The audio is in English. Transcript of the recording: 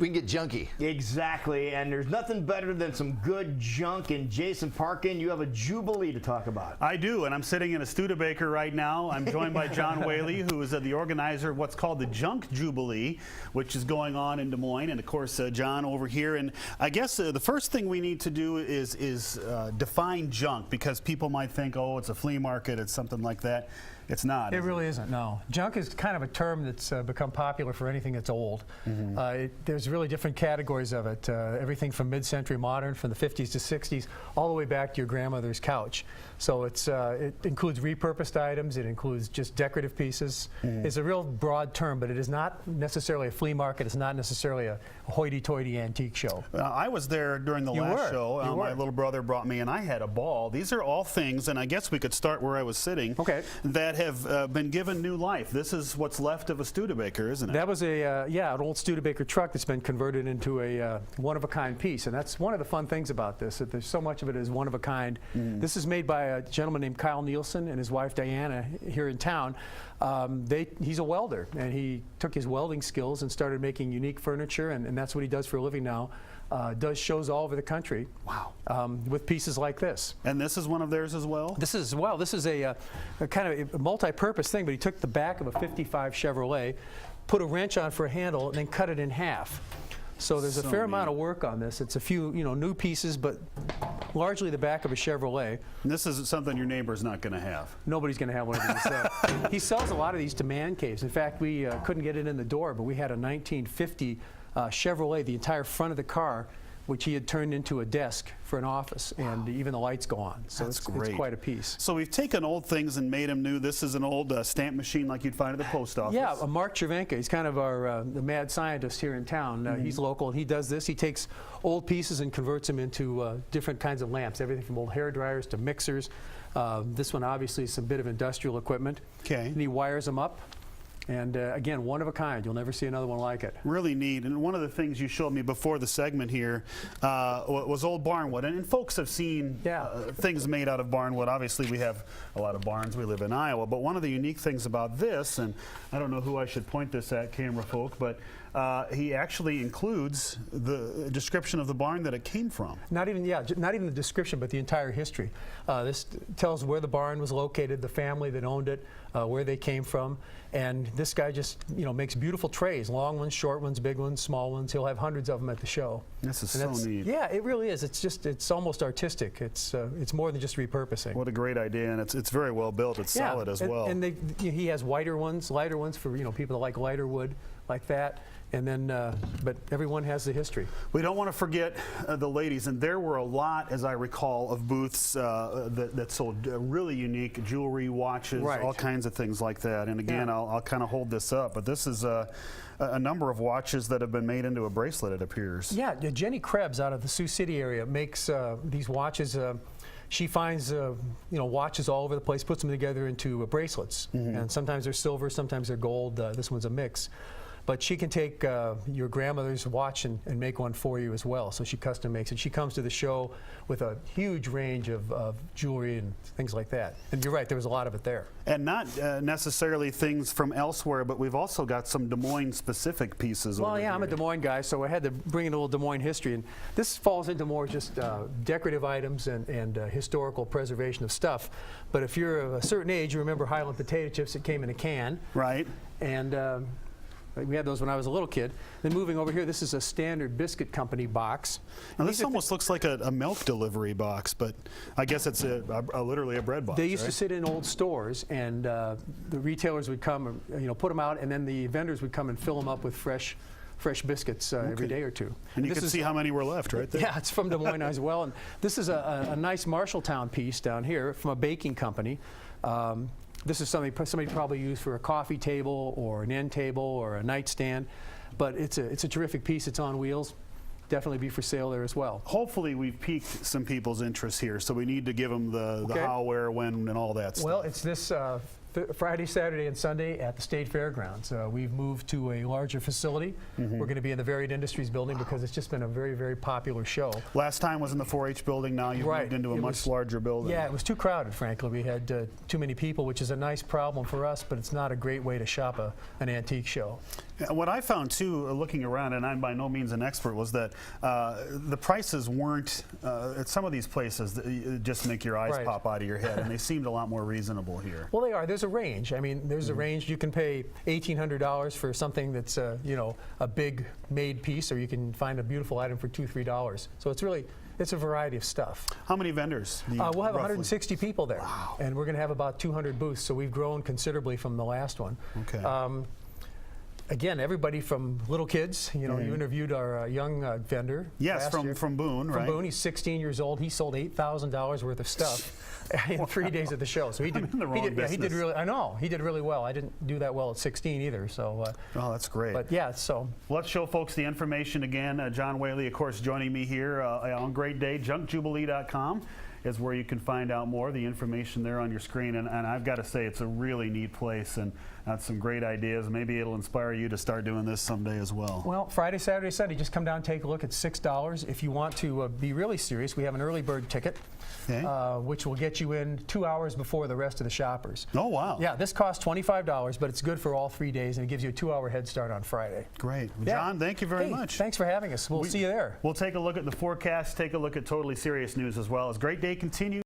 We can get junky. Exactly, and there's nothing better than some good junk. And Jason Parkin, you have a Jubilee to talk about. I do, and I'm sitting in a Studebaker right now. I'm joined by John Whaley, who is the organizer of what's called the Junk Jubilee, which is going on in Des Moines, and of course John over here. And I guess the first thing we need to do is define junk, because people might think, oh, it's a flea market, it's something like that. It's not. It really isn't, no. Junk is kind of a term that's become popular for anything that's old. There's really different categories of it. Everything from mid-century modern, from the 50s to 60s, all the way back to your grandmother's couch. So it includes repurposed items, it includes just decorative pieces. It's a real broad term, but it is not necessarily a flea market. It's not necessarily a hoity-toity antique show. I was there during the last show. My little brother brought me, and I had a ball. These are all things, and I guess we could start where I was sitting, that have been given new life. This is what's left of a Studebaker, isn't it? That was an old Studebaker truck that's been converted into a one-of-a-kind piece, and that's one of the fun things about this, that there's so much of it is one-of-a-kind. This is made by a gentleman named Kyle Nielsen and his wife Diana here in town. He's a welder, and he took his welding skills and started making unique furniture, and that's what he does for a living now. Does shows all over the country. Wow. With pieces like this. And this is one of theirs as well? This is, well, this is a kind of a multi-purpose thing, but he took the back of a 55 Chevrolet, put a wrench on for a handle, and then cut it in half. So there's a fair amount of work on this. It's a few, new pieces, but largely the back of a Chevrolet. And this is something your neighbor's not going to have. Nobody's going to have one of these. He sells a lot of these to man caves. In fact, we couldn't get it in the door, but we had a 1950 Chevrolet, the entire front of the car, which he had turned into a desk for an office, and even the lights go on. So it's quite a piece. So we've taken old things and made them new. This is an old stamp machine like you'd find at the post office. Yeah, Mark Cervenka. He's kind of our the mad scientist here in town. He's local, and he does this. He takes old pieces and converts them into different kinds of lamps, everything from old hair dryers to mixers. This one obviously is a bit of industrial equipment. Okay. And he wires them up. And again, one of a kind. You'll never see another one like it. Really neat. And one of the things you showed me before the segment here was old barnwood. And folks have seen things made out of barnwood. Obviously, we have a lot of barns. We live in Iowa. But one of the unique things about this, and I don't know who I should point this at, camera folk, but he actually includes the description of the barn that it came from. Not even the description, but the entire history. This tells where the barn was located, the family that owned it, where they came from, and this guy just makes beautiful trays, long ones, short ones, big ones, small ones. He'll have hundreds of them at the show. This is so neat. Yeah, it really is. It's almost artistic. It's more than just repurposing. What a great idea, and it's very well built. It's solid as well. And he has lighter ones for people that like lighter wood like that. And then, but everyone has the history. We don't want to forget the ladies, and there were a lot, as I recall, of booths that sold really unique jewelry, watches, all kinds of things like that. And again, I'll kind of hold this up, but this is a number of watches that have been made into a bracelet, it appears. Yeah, Jenny Krebs out of the Sioux City area makes these watches. She finds watches all over the place, puts them together into bracelets, and sometimes they're silver, sometimes they're gold. This one's a mix. But she can take your grandmother's watch and make one for you as well. So she custom makes it. She comes to the show with a huge range of jewelry and things like that. And you're right, there was a lot of it there. And not necessarily things from elsewhere, but we've also got some Des Moines specific pieces. Well, yeah, I'm a Des Moines guy, so I had to bring in a little Des Moines history. And this falls into more just decorative items and historical preservation of stuff. But if you're of a certain age, you remember Highland potato chips that came in a can. Right. And we had those when I was a little kid. Then moving over here, this is a standard biscuit company box. Now this almost looks like a milk delivery box, but I guess it's literally a bread box. They used to sit in old stores, and the retailers would come, put them out, and then the vendors would come and fill them up with fresh biscuits every day or two. And you can see how many were left right there. Yeah, it's from Des Moines as well. And this is a nice Marshalltown piece down here from a baking company. This is something somebody probably used for a coffee table or an end table or a nightstand, but it's a terrific piece. It's on wheels. Definitely be for sale there as well. Hopefully we've piqued some people's interest here, so we need to give them the how, where, when, and all that stuff. Well, it's this Friday, Saturday, and Sunday at the State Fairgrounds. We've moved to a larger facility. We're going to be in the Varied Industries building because it's just been a very, very popular show. Last time was in the 4-H building. Now you've moved into a much larger building. Yeah, it was too crowded, frankly. We had too many people, which is a nice problem for us, but it's not a great way to shop an antique show. What I found too, looking around, and I'm by no means an expert, was that the prices weren't at some of these places that just make your eyes pop out of your head, and they seemed a lot more reasonable here. Well, they are. There's a range. I mean, there's a range. You can pay $1,800 for something that's you know, a big made piece, or you can find a beautiful item for $2, $3. So it's a variety of stuff. How many vendors? We'll have 160 people there, and we're going to have about 200 booths. So we've grown considerably from the last one. Okay. Again, everybody from little kids. You know, you interviewed our young vendor. Yes, from Boone, right? From Boone, he's 16 years old. He sold $8,000 worth of stuff in 3 days at the show. So he did. He did really. I know he did really well. I didn't do that well at 16 either. So. Oh, that's great. But yeah, so. Let's show folks the information again. John Whaley, of course, joining me here on Great Day. JunkJubilee.com is where you can find out more. The information there on your screen, and I've got to say, it's a really neat place and some great ideas. Maybe it'll inspire you to start doing this someday as well. Well, Friday, Saturday, Sunday, just come down and take a look. It's $6. If you want to be really serious, we have an early bird ticket, which will get you in 2 hours before the rest of the shoppers. Oh, wow. Yeah, this costs $25, but it's good for all 3 days, and it gives you a 2-hour head start on Friday. Great. Well, John, thank you very much. Thanks for having us. We'll see you there. We'll take a look at the forecast, take a look at Totally Serious News as well. As Great Day continues.